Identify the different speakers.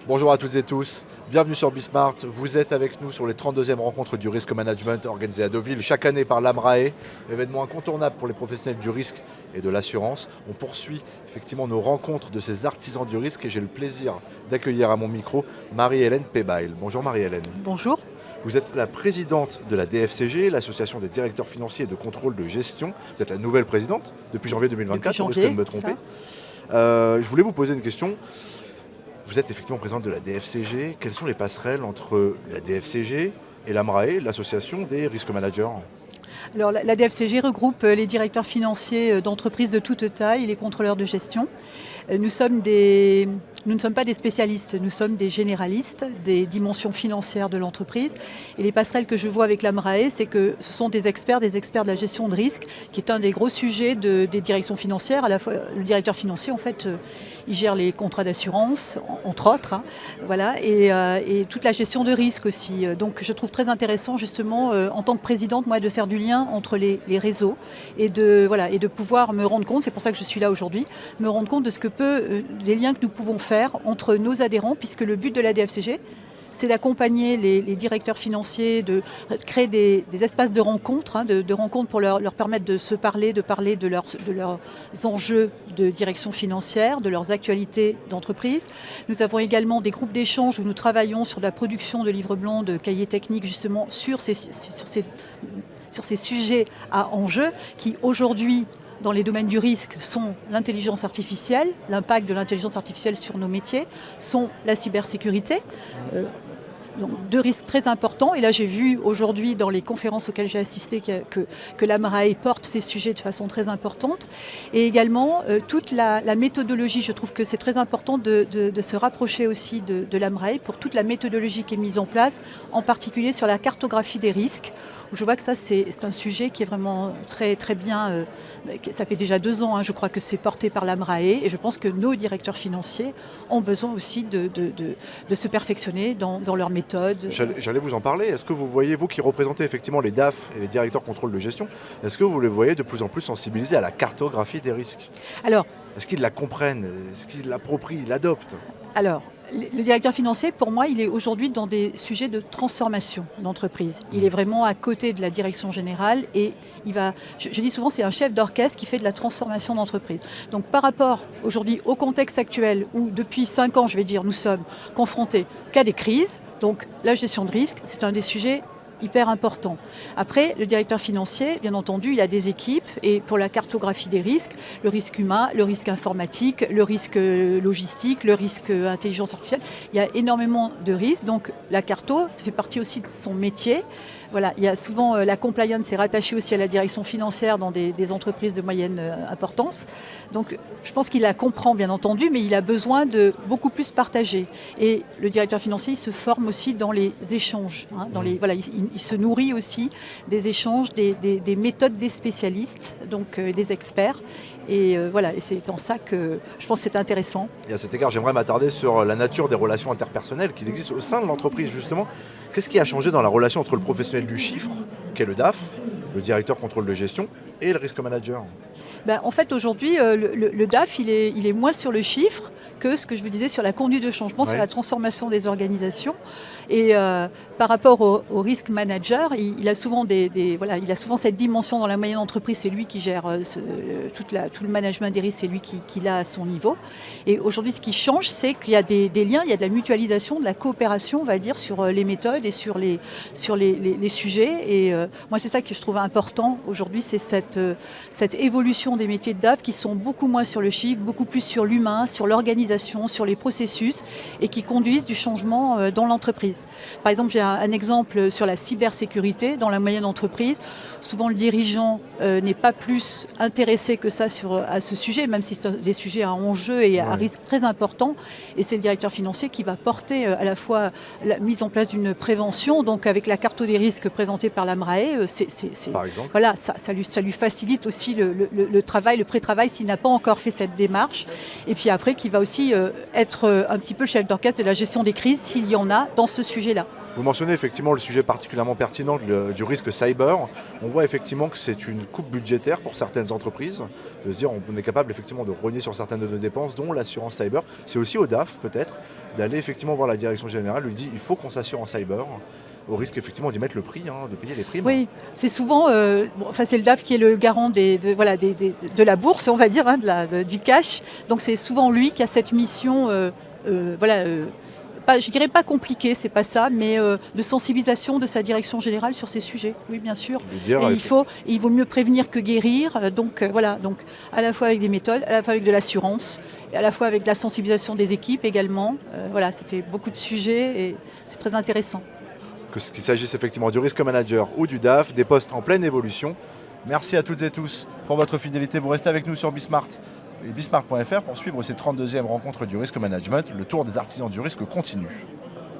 Speaker 1: Bonjour à toutes et tous, bienvenue sur Bismart. Vous êtes avec nous sur les 32e rencontres du risque management organisées à Deauville chaque année par l'AMRAE, événement incontournable pour les professionnels du risque et de l'assurance. On poursuit effectivement nos rencontres de ces artisans du risque et j'ai le plaisir d'accueillir à mon micro Marie-Hélène Pébail. Bonjour Marie-Hélène.
Speaker 2: Bonjour.
Speaker 1: Vous êtes la présidente de la DFCG, l'association des directeurs financiers et de contrôle de gestion. Vous êtes la nouvelle présidente depuis janvier 2024, on risque de me tromper. Je voulais vous poser une question. Vous êtes effectivement présidente de la DFCG. Quelles sont les passerelles entre la DFCG et l'AMRAE, l'association des risques managers ?
Speaker 2: Alors, la DFCG regroupe les directeurs financiers d'entreprises de toute taille et les contrôleurs de gestion. Nous ne sommes pas des spécialistes, nous sommes des généralistes des dimensions financières de l'entreprise. Et les passerelles que je vois avec l'AMRAE, c'est que ce sont des experts de la gestion de risque, qui est un des gros sujets des directions financières. À la fois, le directeur financier, en fait, il gère les contrats d'assurance, entre autres, voilà, et toute la gestion de risque aussi. Donc je trouve très intéressant justement, en tant que présidente, moi, de faire du lien entre les réseaux et de pouvoir me rendre compte, c'est pour ça que je suis là aujourd'hui, me rendre compte de ce que des liens que nous pouvons faire entre nos adhérents, puisque le but de la DFCG, c'est d'accompagner les directeurs financiers, de créer des espaces de rencontres, de rencontres pour leur permettre de se parler, de leurs enjeux de direction financière, de leurs actualités d'entreprise. Nous avons également des groupes d'échange où nous travaillons sur la production de livres blancs, de cahiers techniques, justement sur ces sujets à enjeux qui aujourd'hui, dans les domaines du risque, sont l'intelligence artificielle, l'impact de l'intelligence artificielle sur nos métiers, sont la cybersécurité. Donc deux risques très importants. Et là, j'ai vu aujourd'hui dans les conférences auxquelles j'ai assisté que l'AMRAE porte ces sujets de façon très importante. Et également, toute la méthodologie, je trouve que c'est très important de se rapprocher aussi de l'AMRAE pour toute la méthodologie qui est mise en place, en particulier sur la cartographie des risques. Je vois que ça, c'est un sujet qui est vraiment très, très bien. Ça fait déjà 2 ans, je crois que c'est porté par l'AMRAE. Et je pense que nos directeurs financiers ont besoin aussi de se perfectionner dans leur méthode.
Speaker 1: J'allais vous en parler. Est-ce que vous voyez, vous qui représentez effectivement les DAF et les directeurs contrôle de gestion, est-ce que vous les voyez de plus en plus sensibilisés à la cartographie des risques ?
Speaker 2: Alors,
Speaker 1: est-ce qu'ils la comprennent ? Est-ce qu'ils l'approprient, l'adoptent ?
Speaker 2: Alors, le directeur financier, pour moi, il est aujourd'hui dans des sujets de transformation d'entreprise. Il est vraiment à côté de la direction générale et je dis souvent, c'est un chef d'orchestre qui fait de la transformation d'entreprise. Donc par rapport aujourd'hui au contexte actuel où depuis 5 ans, je vais dire, nous sommes confrontés qu'à des crises, donc la gestion de risque, c'est un des sujets hyper important. Après, le directeur financier, bien entendu, il a des équipes et pour la cartographie des risques, le risque humain, le risque informatique, le risque logistique, le risque intelligence artificielle, il y a énormément de risques. Donc la carto, ça fait partie aussi de son métier. Voilà, il y a souvent la compliance est rattachée aussi à la direction financière dans des entreprises de moyenne importance. Donc je pense qu'il la comprend bien entendu, mais il a besoin de beaucoup plus partager. Et le directeur financier, il se forme aussi dans les échanges. Il se nourrit aussi des échanges, des méthodes des spécialistes, donc des experts. Et c'est en ça que je pense que c'est intéressant.
Speaker 1: Et à cet égard, j'aimerais m'attarder sur la nature des relations interpersonnelles qu'il existe au sein de l'entreprise, justement. Qu'est-ce qui a changé dans la relation entre le professionnel du chiffre, qui est le DAF, le directeur contrôle de gestion, et le risque manager ?
Speaker 2: En fait, aujourd'hui, le DAF, il est moins sur le chiffre que ce que je vous disais sur la conduite de changement, sur la transformation des organisations. Et par rapport au risk manager, il a souvent cette dimension dans la moyenne entreprise, c'est lui qui gère tout le management des risques, c'est lui qui l'a à son niveau. Et aujourd'hui, ce qui change, c'est qu'il y a des liens, il y a de la mutualisation, de la coopération, on va dire, sur les méthodes et sur les sujets. Et moi, c'est ça que je trouve important aujourd'hui, c'est cette évolution des métiers de DAF qui sont beaucoup moins sur le chiffre, beaucoup plus sur l'humain, sur l'organisation, sur les processus et qui conduisent du changement dans l'entreprise. Par exemple, j'ai un exemple sur la cybersécurité dans la moyenne entreprise. Souvent, le dirigeant n'est pas plus intéressé que ça à ce sujet, même si c'est des sujets à enjeu et à risque très important. Et c'est le directeur financier qui va porter à la fois la mise en place d'une prévention, donc avec la carte des risques présentée par l'AMRAE, voilà, ça lui facilite aussi le travail, le pré-travail s'il n'a pas encore fait cette démarche. Et puis après, qui va aussi être un petit peu le chef d'orchestre de la gestion des crises, s'il y en a, dans ce sujet-là.
Speaker 1: Vous mentionnez effectivement le sujet particulièrement pertinent du risque cyber. On voit effectivement que c'est une coupe budgétaire pour certaines entreprises, de se dire on est capable effectivement de rogner sur certaines de nos dépenses, dont l'assurance cyber. C'est aussi au DAF peut-être d'aller effectivement voir la direction générale, lui dit il faut qu'on s'assure en cyber, au risque effectivement d'y mettre le prix, de payer les primes.
Speaker 2: Oui, c'est souvent, c'est le DAF qui est le garant de la bourse, on va dire, du cash. Donc c'est souvent lui qui a cette mission, je dirais pas compliquée, c'est pas ça, mais de sensibilisation de sa direction générale sur ces sujets. Oui, bien sûr. Il vaut mieux prévenir que guérir. Donc à la fois avec des méthodes, à la fois avec de l'assurance, et à la fois avec de la sensibilisation des équipes également. Ça fait beaucoup de sujets et c'est très intéressant.
Speaker 1: Qu'il s'agisse effectivement du risque manager ou du DAF, des postes en pleine évolution. Merci à toutes et tous pour votre fidélité. Vous restez avec nous sur Bismart et bismart.fr pour suivre ces 32e rencontres du risque management. Le tour des artisans du risque continue.